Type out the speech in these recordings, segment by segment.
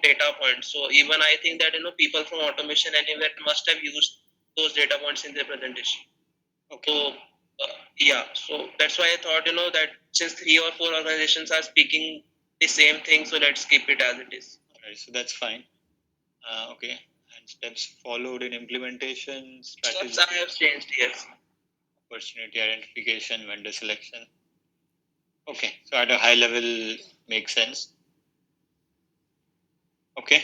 data points. So even I think that people from automation anywhere must have used those data points in their presentation. Okay. So so that's why I thought that since 3 or 4 organizations are speaking the same thing, so let's keep it as it is. Alright, so that's fine. Okay. And steps followed in implementation, strategy. Steps I have changed, yes. Opportunity identification, vendor selection. Okay, so at a high level, makes sense. Okay.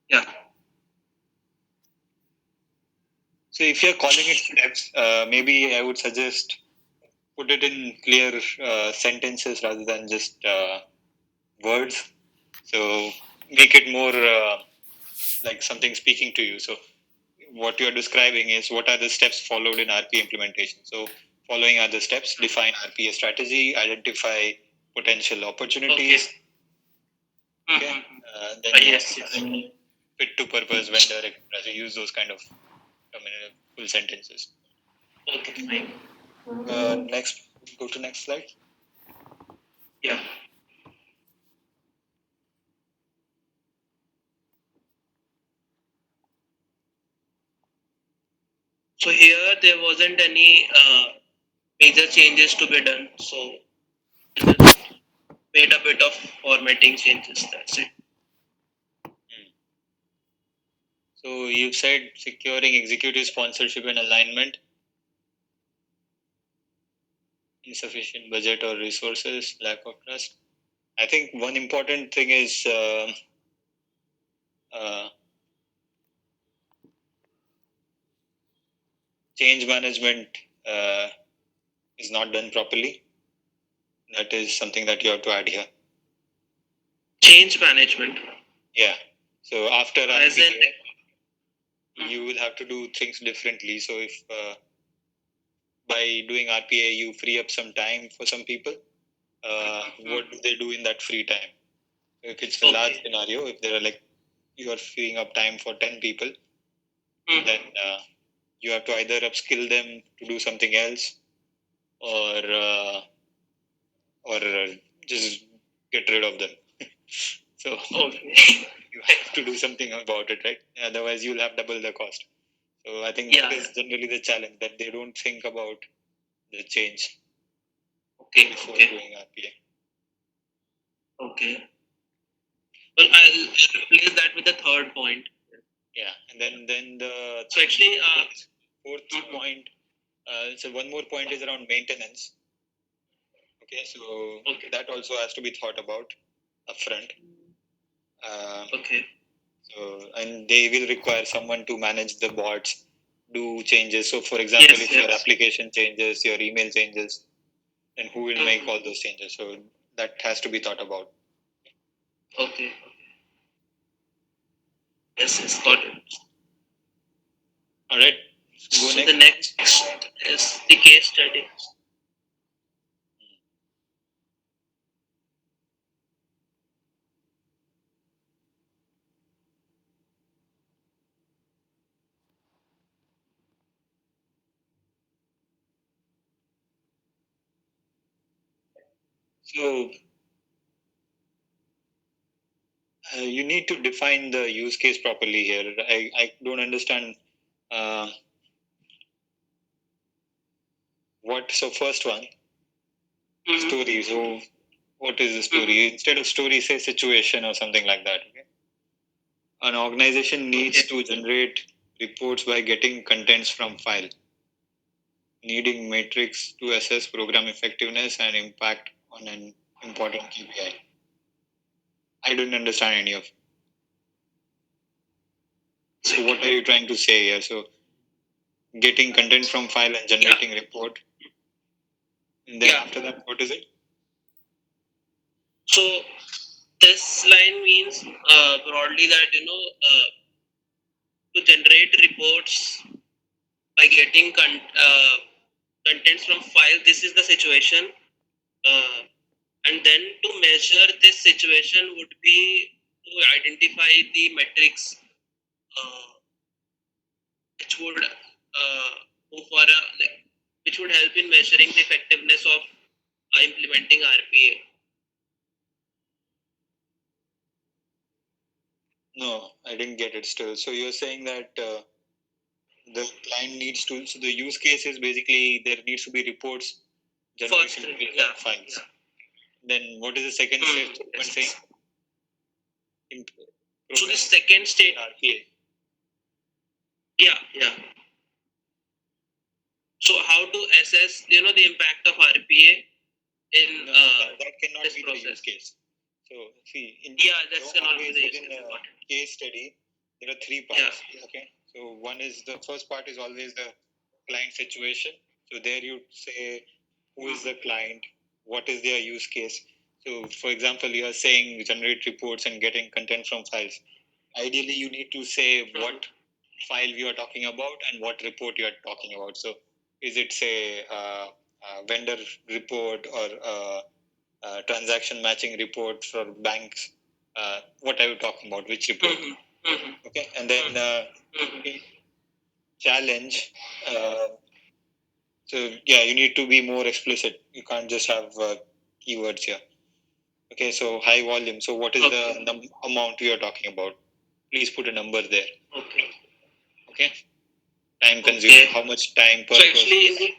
Yeah. So if you're calling it steps, maybe I would suggest put it in clear sentences rather than just words. So make it more like something speaking to you. So what you're describing is what are the steps followed in RPA implementation. So following are the steps: define RPA strategy, identify potential opportunities. Okay. Then yes. Fit to purpose, vendor, etc. So use those kind of full sentences. Okay, fine. Next, go to next slide. Yeah. So here there wasn't any major changes to be done. So just made a bit of formatting changes. That's it. So you said securing executive sponsorship and alignment, insufficient budget or resources, lack of trust. I think one important thing is change management is not done properly. That is something that you have to add here. Change management. Yeah. So after As RPA, you will have to do things differently. So if by doing RPA you free up some time for some people, what do they do in that free time? If it's a large scenario, if there are you are freeing up time for 10 people, then you have to either upskill them to do something else or just get rid of them. So you have to do something about it, right? Otherwise, you'll have double the cost. So I think that is generally the challenge, that they don't think about the change before doing RPA. Okay. Well, I'll replace that with the third point. Yeah, and then the so actually fourth point. So one more point is around maintenance. Okay, so that also has to be thought about upfront. So and they will require someone to manage the bots, do changes. So for example, if your application changes, your email changes, then who will make all those changes? So that has to be thought about. Okay. Yes, got it. All right. Go so next. The next is the case study. So you need to define the use case properly here. I don't understand what. So first one, story. So what is the story? Instead of story, say situation or something like that. Okay? An organization needs to generate reports by getting contents from file, needing metrics to assess program effectiveness and impact on an important KPI. I don't understand any of it. So what are you trying to say here? So getting content from file and generating report. And then after that, what is it? So this line means broadly that to generate reports by getting contents from file. This is the situation, and then to measure this situation would be to identify the metrics which would which would help in measuring the effectiveness of implementing RPA. No, I didn't get it still. So you're saying that the client needs to. So the use case is basically there needs to be reports First, generated yeah, files. yeah. Then what is the second Yes. statement saying? So the second state, RPA. yeah. So how to assess, the impact of RPA in that cannot this be process. the use case. So see, That's cannot be the use in case. a case study, there are three parts. Okay, so one is the first part is always the client situation. So there you say who is the client, what is their use case. So for example, you are saying generate reports and getting content from files. Ideally, you need to say what file we are talking about and what report you are talking about. So is it say vendor report or transaction matching report for banks? What are you talking about? Which report? Okay, and then challenge. So yeah, you need to be more explicit. You can't just have keywords here. Okay, so high volume. So what is the amount we are talking about? Please put a number there. Okay. Time consuming. How much time per? So actually,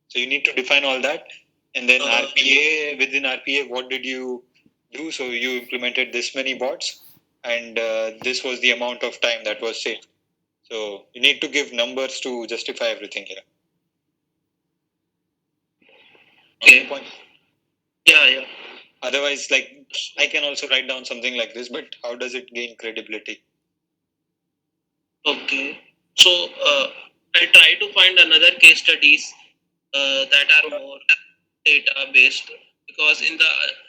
so you need to define all that, and then RPA, within RPA, what did you do? So you implemented this many bots, and this was the amount of time that was saved. So you need to give numbers to justify everything here. Okay. Yeah. Otherwise, like I can also write down something like this, but how does it gain credibility? Okay. So I try to find another case studies that are more data based, because in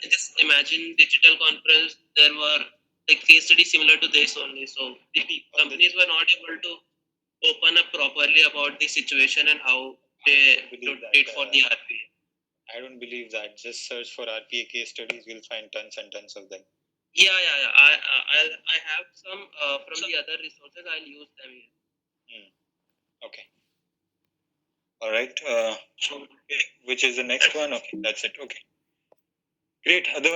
this Imagine Digital conference there were like case studies similar to this only. So the companies were not able to open up properly about the situation and how they did for the RPA. I don't believe that. Just search for RPA case studies, you'll find tons and tons of them. Yeah. I have some from the other resources. I'll use them here. Okay. All right. So, which is the next one? Okay, that's it. Okay. Great. Otherwise.